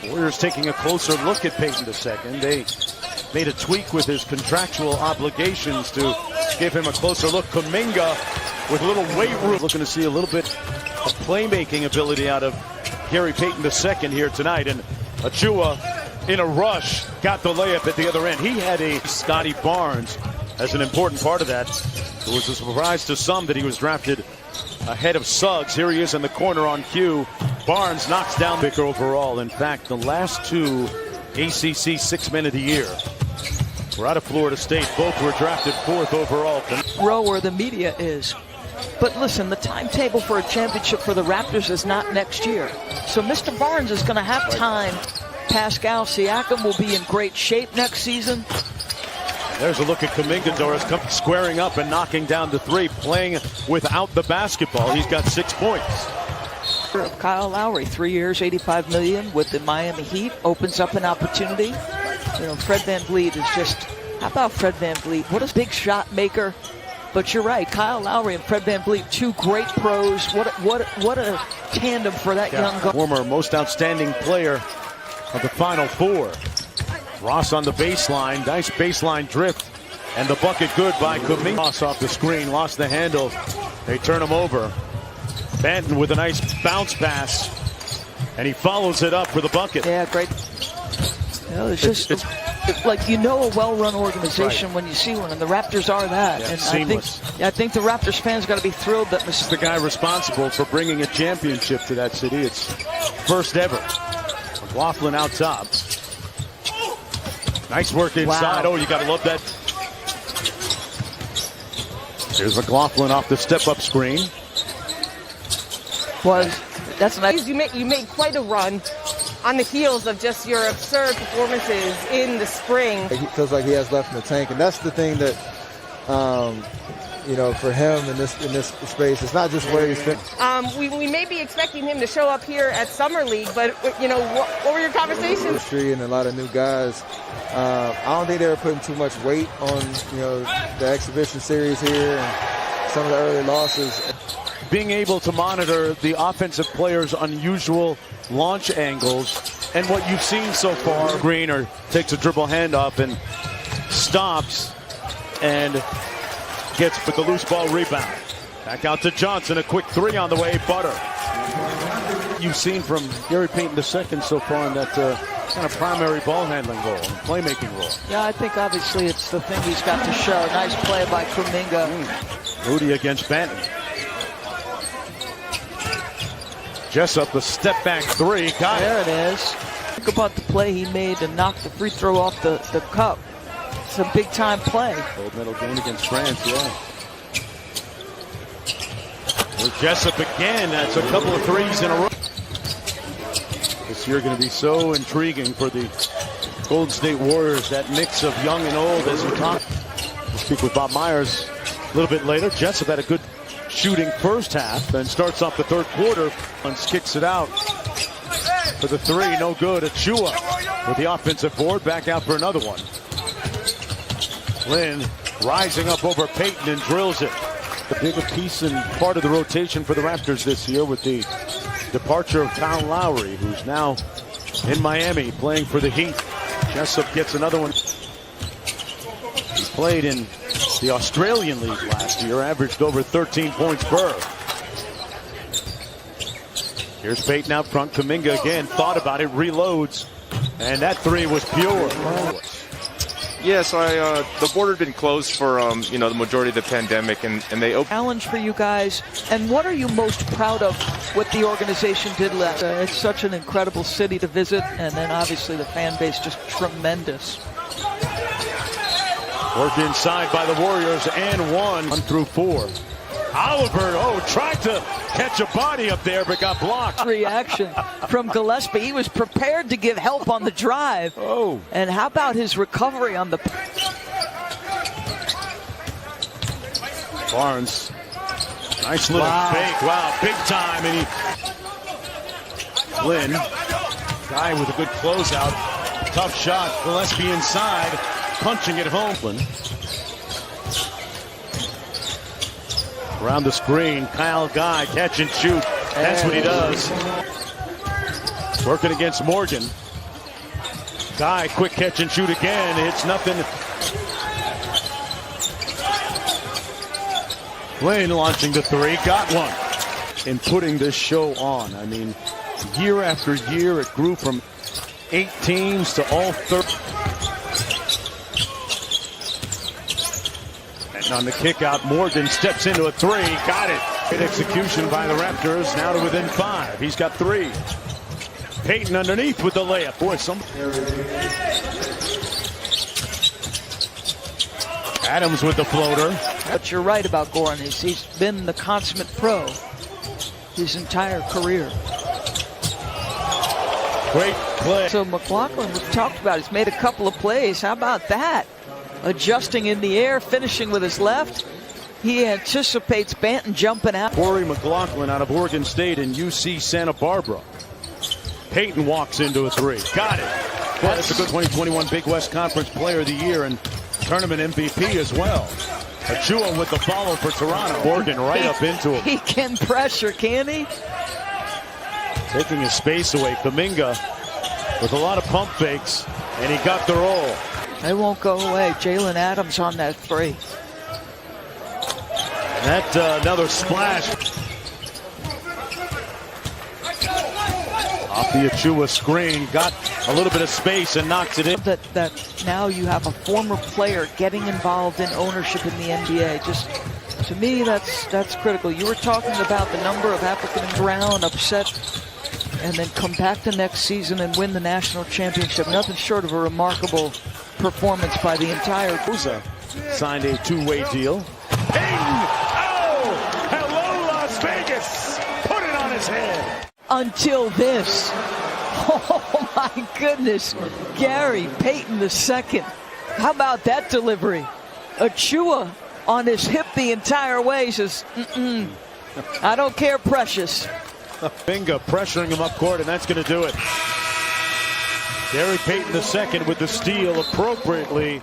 Warriors taking a closer look at Payton II. They made a tweak with his contractual obligations to give him a closer look. Kuminga with a little weight room. Looking to see a little bit of playmaking ability out of Gary Payton II here tonight. And Achua in a rush got the layup at the other end. He had a Scotty Barnes as an important part of that. It was a surprise to some that he was drafted ahead of Suggs. Here he is in the corner on cue. Barnes knocks down pick overall. In fact, the last two ACC Six-Men of the Year were out of Florida State. Both were drafted 4th overall. Row where the media is. But listen, the timetable for a championship for the Raptors is not next year. So Mr. Barnes is going to have time. Pascal Siakam will be in great shape next season. There's a look at Kuminga, Doris, squaring up and knocking down the three, playing without the basketball. He's got 6 points. Kyle Lowry, 3 years, $85 million with the Miami Heat, opens up an opportunity. You know, Fred VanVleet is just, how about Fred VanVleet? What a big shot maker. But you're right, Kyle Lowry and Fred VanVleet, two great pros. What a tandem for that young guy. Former most outstanding player of the Final Four. Ross on the baseline, nice baseline drift, and the bucket good by Kuminga. Ross off the screen, lost the handle. They turn him over. Banton with a nice bounce pass, and he follows it up for the bucket. Yeah, great. You know, it's just like, you know, a well-run organization when you see one, and the Raptors are that. Yeah, and seamless. I think the Raptors fans got to be thrilled that This is the guy responsible for bringing a championship to that city. It's first ever. McLaughlin out top. Nice work inside. Wow. Oh, you got to love that. Here's McLaughlin off the step-up screen. That's nice. You made quite a run on the heels of just your absurd performances in the spring. He feels like he has left in the tank, and that's the thing that, you know, for him in this space, it's not just where he's fit. We may be expecting him to show up here at Summer League, but you know, what were your conversations? And a lot of new guys. I don't think they were putting too much weight on, you know, the exhibition series here and some of the early losses. Being able to monitor the offensive players' unusual launch angles and what you've seen so far. Greener takes a dribble handoff and stops and gets with the loose ball rebound. Back out to Johnson, a quick three on the way, Butter. You've seen from Gary Payton II so far in that kind of primary ball handling role and playmaking role. Yeah, I think obviously it's the thing he's got to show. Nice play by Kuminga. Rudy against Banton. Jessup, the step back three. Got there it. It is. Think about the play he made to knock the free throw off the cup. It's a big time play. Gold medal game against France, yeah. With Jessup again, that's a couple of threes in a row. This year going to be so intriguing for the Golden State Warriors, that mix of young and old as you talk. We'll speak with Bob Myers a little bit later. Jessup had a good shooting first half, then starts off the third quarter and kicks it out for the three, no good. Achua with the offensive board, back out for another one. Lynn rising up over Payton and drills it. The bigger piece and part of the rotation for the Raptors this year with the departure of Kyle Lowry, who's now in Miami playing for the Heat. Jessup gets another one. He played in the Australian League last year, averaged over 13 points per. Here's Payton out front. Kuminga again thought about it, reloads, and that three was pure. Yeah, so the border been closed for you know, the majority of the pandemic, and they opened. Challenge for you guys, and what are you most proud of what the organization did last? It's such an incredible city to visit, and then obviously the fan base just tremendous. Worked inside by the Warriors and one through four. Oliver, tried to catch a body up there, but got blocked. Reaction from Gillespie. He was prepared to give help on the drive. Oh. And how about his recovery on the... Barnes. Nice little fake. Wow, big time. And Lynn, guy with a good closeout. Tough shot. Gillespie inside, punching it home. Around the screen, Kyle Guy, catch and shoot. That's what he does. Working against Morgan. Guy, quick catch and shoot again. It's nothing. Wayne launching the three, got one. In putting this show on, I mean, year after year, it grew from 8 teams to all 30. And on the kick out, Morgan steps into a three, got it. Great execution by the Raptors, now to within 5. He's got 3. Payton underneath with the layup. Boy, Adams with the floater. But you're right about Goran. He's been the consummate pro his entire career. Great play. So McLaughlin, we've talked about, he's made a couple of plays. How about that? Adjusting in the air, finishing with his left. He anticipates Banton jumping out. Corey McLaughlin out of Oregon State and UC Santa Barbara. Payton walks into a three. Got it. Well, that's a good 2021 Big West Conference Player of the Year and tournament MVP as well. Achua with the follow for Toronto. Morgan right up into him. He can pressure, can he? Taking his space away. Kuminga with a lot of pump fakes, and he got the roll. They won't go away. Jalen Adams on that three. That another splash. Off the Achua screen, got a little bit of space and knocks it in. That now you have a former player getting involved in ownership in the NBA. Just to me, that's critical. You were talking about the number of African and Brown upset and then come back the next season and win the national championship. Nothing short of a remarkable performance by the entire. Uza signed a 2-way deal. Ping! Oh! Hello, Las Vegas! Put it on his head! Until this. Oh my goodness. Gary Payton II. How about that delivery? Achua on his hip the entire way says, I don't care, precious. Kuminga pressuring him up court, and that's going to do it. Gary Payton II with the steal appropriately.